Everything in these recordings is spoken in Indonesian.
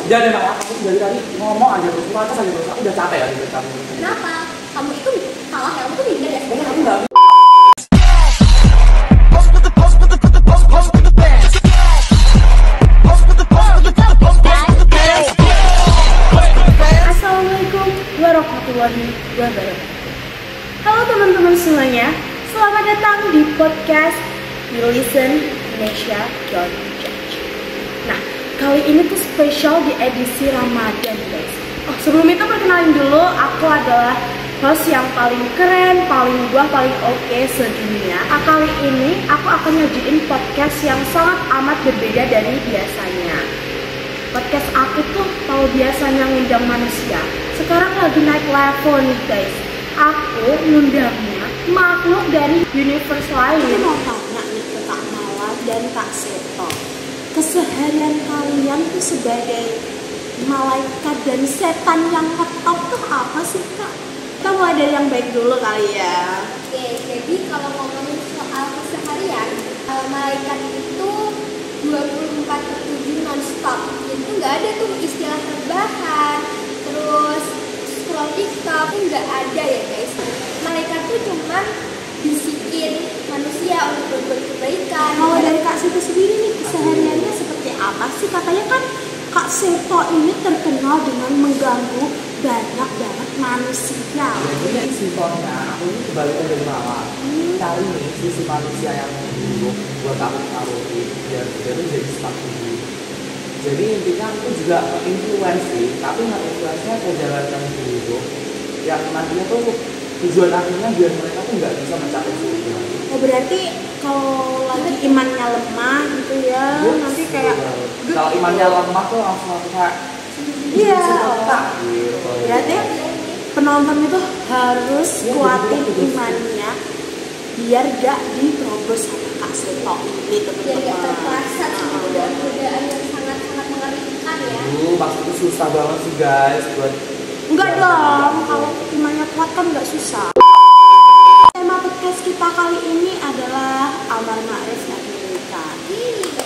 Jangan emang aku dari tadi ngomong aja terus, atas aja terus. Aku udah capek ya dengan kamu. Kenapa? Kamu itu salah ya, kamu tuh minder ya? Pokoknya aku nggak. Assalamualaikum warahmatullahi wabarakatuh. Halo teman-teman semuanya, selamat datang di podcast You Listen Indonesia Don't Judge. Nah, kali ini tuh spesial di edisi Ramadan guys. Oh, sebelum itu perkenalin dulu, aku adalah host yang paling keren, paling paling oke sedunia. Kali ini aku akan nyajiin podcast yang sangat amat berbeda dari biasanya. Podcast aku tuh kalau biasanya ngundang manusia, sekarang lagi naik level nih guys. Aku ngundangnya makhluk dari universe lain. Aku mau tanya nih ke Kak Mala dan Kak Seto, keseharian kalian tuh sebagai malaikat dan setan yang ngetop tuh apa sih Kak? Kita mulai dari yang baik dulu kali ya. Oke, jadi kalau ngomongin soal keseharian, malaikat itu 24/7 non-stop. Jadi nggak ada tuh istilah rebahan, terus scroll TikTok, nggak ada ya guys. Malaikat tuh cuman bisikin manusia untuk berbuat kebaikan. Kalau dari Kak Seto sendiri nih, kesehariannya seperti apa sih? Katanya kan Kak Seto ini terkenal dengan mengganggu banyak banget manusia. Jadi simpelnya aku ini kebalikan dari Mala. Cari nih sisi manusia yang buruk buat aku taruhin biar dia tuh jadi semakin buruk. Jadi intinya aku juga influence sih, tapi nggak influence-nya ke jalan yang buruk yang nantinya tuh tujuan akhirnya biar mereka tuh nggak bisa mencapai surga. Oh berarti kalau lagi imannya lemah gitu ya, nanti kayak kalau imannya lemah tuh langsung kayak iya. Gitu. Berarti penonton itu harus kuatin imannya biar gak diterobos sama Kak Seto ini Biar nggak teman-teman. terpleset sama godaan-godaan yang sangat-sangat mengerikan ya. Maksudnya susah banget sih guys buat. Enggak dong, kalau imannya kuat kan nggak susah. Tema podcast kita kali ini adalah amar ma'ruf nahi munkar.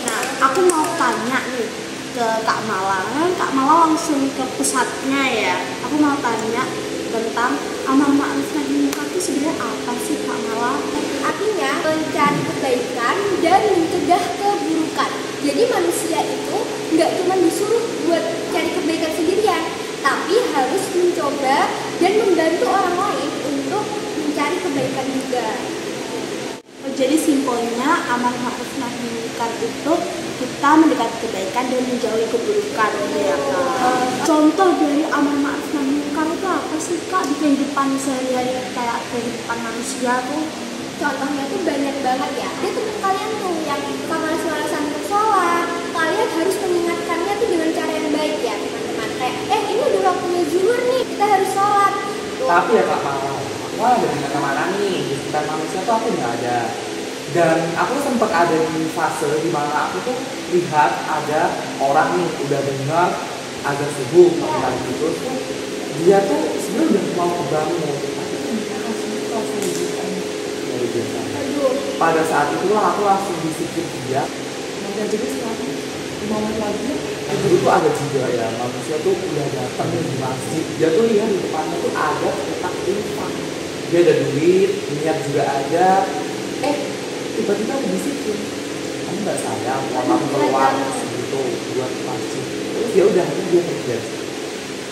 Nah, aku mau tanya nih ke Kak Mala. Kak Mala langsung ke pusatnya ya. Aku mau tanya tentang amar ma'ruf nahi munkar itu sebenarnya apa sih Kak Mala? Artinya mencari kebaikan dan mencegah keburukan. Jadi manusia itu nggak cuma disuruh buat cari kebaikan sendirian, tapi harus mencoba dan membantu orang lain untuk mencari kebaikan juga. Oh, jadi simpelnya amar ma'ruf nahi munkar itu kita mendekati kebaikan dan menjauhi keburukan ya Kak. Contoh dari amar ma'ruf nahi munkar itu apa sih Kak di kehidupan sehari-hari kayak kehidupan manusia tuh? Contohnya tuh banyak banget ya. Ada teman kalian tuh yang kamar suara santri sholat, kalian harus mengingatkannya tuh dengan cara yang baik ya teman-teman. Kayak ini udah waktunya zuhur nih, kita harus sholat. Tapi ya Kak Mala, aku ada di mana nih di sekitar manusia tuh aku nggak ada. Dan aku sempat ada di fase di mana aku tuh lihat ada orang nih udah dengar azan subuh pagi gitu, dia tuh sebenarnya udah mau kebangun, tapi tuh dia langsung dari biasa. Pada saat itulah aku langsung disiplin dia. Nanti aja deh sekarang 5 menit lagi. Jadi tuh ada juga ya manusia tuh udah datang di masjid. Dia tuh lihat di depannya tuh ada kotak infak. Dia ada duit, niat juga ada. Tiba-tiba aku disiplin. Kamu nggak sayang, mau keluar segitu buat masjid. Terus ya udah dia kerja.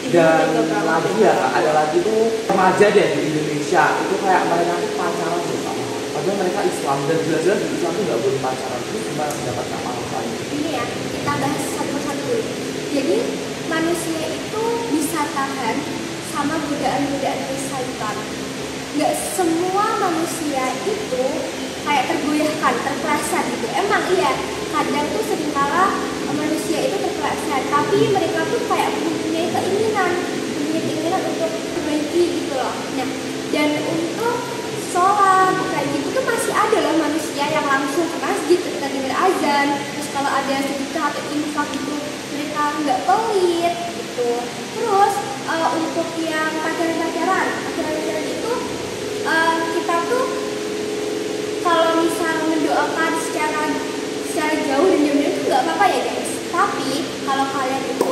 Dan lagi ya ada lagi tuh remaja deh di Indonesia itu kayak mereka tuh pacaran bersama. Padahal mereka Islam dan jelas-jelas di Islam tuh nggak boleh pacaran. Terus gimana pendapat Kak Mala? Ini ya, kita bahas satu-satu dulu. Jadi manusia itu bisa tahan sama godaan-godaan syaitan. Nggak semua manusia itu kayak tergoyahkan, terpleset gitu. Emang iya, kadang tuh seringkala manusia itu terpleset, tapi mereka tuh kayak mempunyai keinginan untuk perbaiki gitu loh. Nah, dan untuk sholat kayak gitu tuh masih ada loh manusia yang langsung ke masjid ketika dengar azan. Terus kalau ada sedekah atau infak gitu, mereka nggak pelit gitu. Terus untuk yang pacaran itu kita tuh kalau misal mendoakan secara jauh dan diam-diam itu nggak apa-apa ya guys. Tapi kalau kalian itu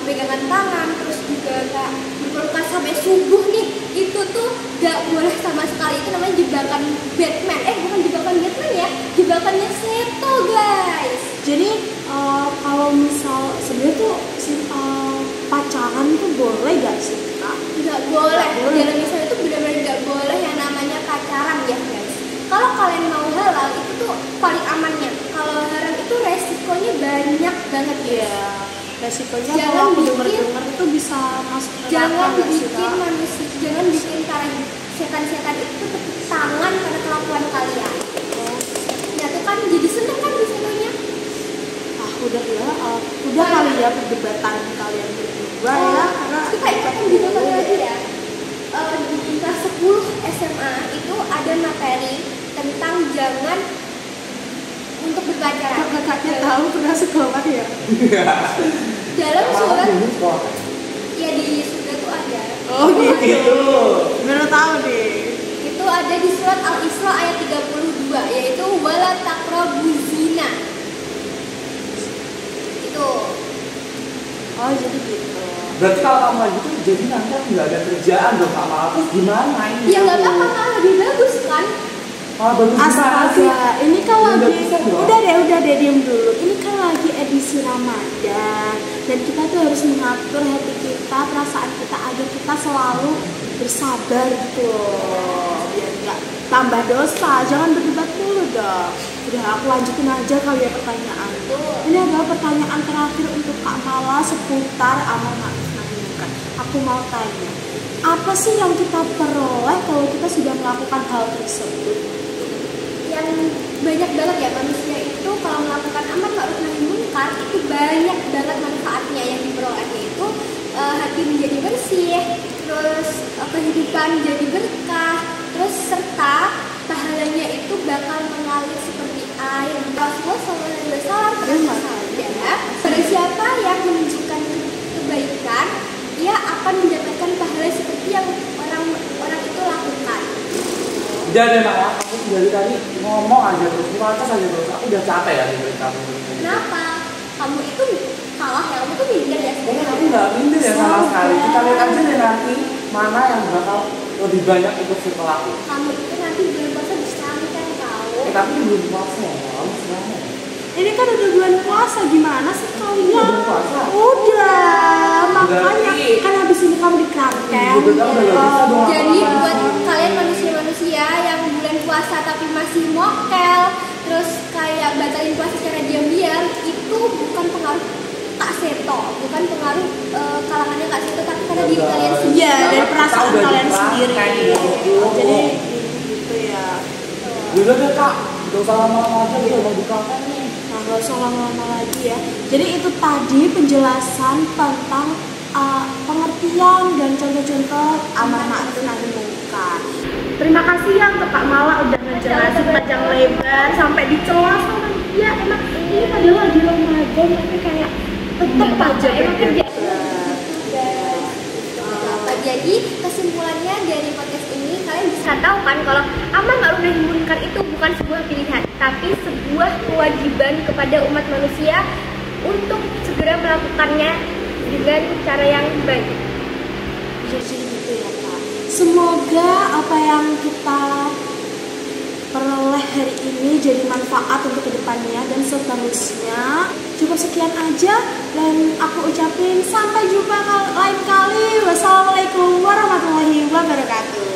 pegangan tangan, terus juga kayak diperlukan sampai subuh nih, itu tuh gak boleh sama sekali. Itu namanya jebakan Batman. Bukan jebakan Batman ya, jebakannya Seto guys. Jadi kalau misal sebenarnya tuh pacaran tuh boleh gak sih Kak? Nggak boleh. Dalam Islam itu benar-benar nggak boleh yang namanya pacaran ya guys. Kalau kalian mau halal itu tuh paling amannya. Kalau haram itu resikonya banyak banget ya. Resikonya Jangan kalau aku bikin- denger itu bisa masuk ke Jangan neraka gak sih, bikin Kak? manusia, jangan bikin para setan-setan itu tepuk tangan karena kelakuan kalian. Ya tuh kan jadi seneng kan disitunya. Udah ya, udah kali ya perdebatan kalian berdua ya, karena kita ingatkan juga kali lagi ya. Di kelas 10 SMA itu ada materi tentang jangan untuk berpacaran. kakaknya tahu pernah sekolah ya. Dalam surat Dulu sekolah. ya di surga tuh ada. Oh Gitu. baru tahu deh. Itu ada di surat Al-Isra ayat 32 yaitu wala taqrabuz zina. Itu. Oh jadi gitu. Berarti kalau kamu lagi itu jadi nanti aku nggak ada kerjaan dong sama aku gimana ini? Ya nggak apa-apa malah lebih bagus kan? Bagus gimana sih? Astaga, ini kan Ya, nggak lagi bisa dong. udah deh diam dulu. Ini kan lagi edisi Ramadan dan kita tuh harus mengatur hati kita, perasaan kita agar kita selalu bersabar gitu loh. Biar nggak tambah dosa. Jangan berdebat dulu dong. Udah aku lanjutin aja kali ya pertanyaan. Ini adalah pertanyaan terakhir untuk Kak Mala seputar amar ma'ruf nahi munkar. Aku mau tanya, apa sih yang kita peroleh kalau kita sudah melakukan hal tersebut? Yang banyak banget ya manusia itu kalau melakukan amar ma'ruf nahi munkar itu banyak banget manfaatnya yang diperoleh, yaitu hati menjadi bersih, terus kehidupan jadi berkah, terus serta pahalanya itu bakal mengalir seperti air. Rasulullah SAW pernah bersabda, pada siapa yang menunjukkan kebaikan, dia akan mendapatkan pahala seperti yang orang itu lakukan. Udah deh Maya, kamu dari tadi ngomong aja terus, ngocos aja terus. Aku udah capek ya dengerin kamu. Kenapa? Kamu itu kalah ya, kamu tuh minder ya Kayaknya sebenarnya. aku nggak minder ya sama sekali. Kita lihat aja deh nanti mana yang bakal lebih banyak ikut circle aku. Kamu itu nanti bulan puasa bisa kan tahu. Tapi belum puasa ya, kamu sebenarnya. Ini kan udah bulan puasa, gimana sih kalian? Bulan puasa. Udah, makanya Berarti- kan habis ini kamu di kerangkeng. Iya, betul, udah nggak bisa dong. Jadi apa-apa. buat kalian manusia-manusia yang bulan puasa tapi masih mokel, terus kayak batalin puasa secara diam-diam, itu bukan pengaruh Kak Seto, bukan pengaruh kalangannya Kak Seto, tapi karena diri kalian sendiri. Iya, dari perasaan Kita udah kalian di sendiri. kerangkeng, gitu. Jadi gitu ya. Udah deh Kak, gak usah lama-lama aja kita mau buka kan nih. Nah, nggak usah lama-lama lagi ya. Jadi itu tadi penjelasan tentang pengertian dan contoh-contoh amar ma'ruf nahi munkar. Terima kasih ya untuk Kak Mala udah ngejelasin panjang lebar sampai dicela sama dia. Emang ini padahal lagi Ramadan tapi kayak tetep aja berdebat. Jadi kesimpulannya dari podcast ini kalian bisa tahu kan kalau amar ma'ruf nahi munkar itu bukan sebuah pilihan, tapi sebuah kewajiban kepada umat manusia untuk segera melakukannya dengan cara yang baik. Jadi gitu ya Kak. Semoga apa yang kita peroleh hari ini jadi manfaat untuk kedepannya dan seterusnya. Cukup sekian aja dan aku ucapin sampai jumpa lain kali. Wassalamualaikum warahmatullahi wabarakatuh.